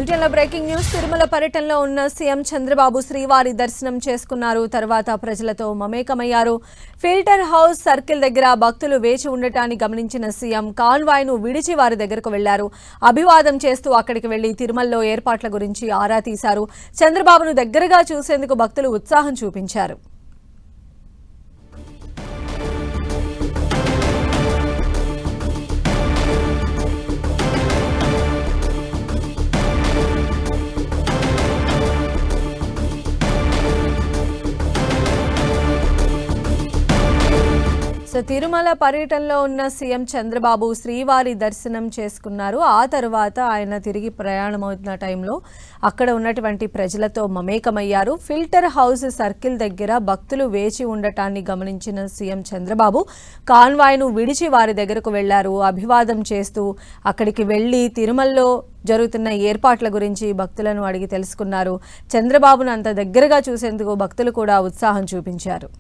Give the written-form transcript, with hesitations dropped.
బులెటిన్లో breaking news. Tirumala పర్యటనలో ఉన్న సీఎం చంద్రబాబు శ్రీవారి దర్శనం చేసుకున్నారు. తర్వాత ప్రజలతో మమేకమయ్యారు. ఫిల్టర్ హౌస్ సర్కిల్ దగ్గర భక్తులు వేచి ఉండటాన్ని గమనించిన సీఎం కాన్వాయ్ను విడిచి వారి దగ్గరకు వెళ్లారు. అభివాదం చేస్తూ అక్కడికి వెళ్లి తిరుమలలో ఏర్పాట్ల గురించి ఆరా తీశారు. చంద్రబాబును దగ్గరగా చూసేందుకు భక్తులు ఉత్సాహం చూపించారు. తిరుమల పర్యటనలో ఉన్న సీఎం చంద్రబాబు శ్రీవారి దర్శనం చేసుకున్నారు. ఆ తర్వాత ఆయన తిరిగి ప్రయాణమవుతున్న టైంలో అక్కడ ఉన్నటువంటి ప్రజలతో మమేకమయ్యారు. ఫిల్టర్ హౌస్ సర్కిల్ దగ్గర భక్తులు వేచి ఉండటాన్ని గమనించిన సీఎం చంద్రబాబు కాన్వాయ్ను విడిచి వారి దగ్గరకు వెళ్లారు. అభివాదం చేస్తూ అక్కడికి వెళ్లి తిరుమలలో జరుగుతున్న ఏర్పాట్ల గురించి భక్తులను అడిగి తెలుసుకున్నారు. చంద్రబాబును అంత దగ్గరగా చూసేందుకు భక్తులు కూడా ఉత్సాహం చూపించారు.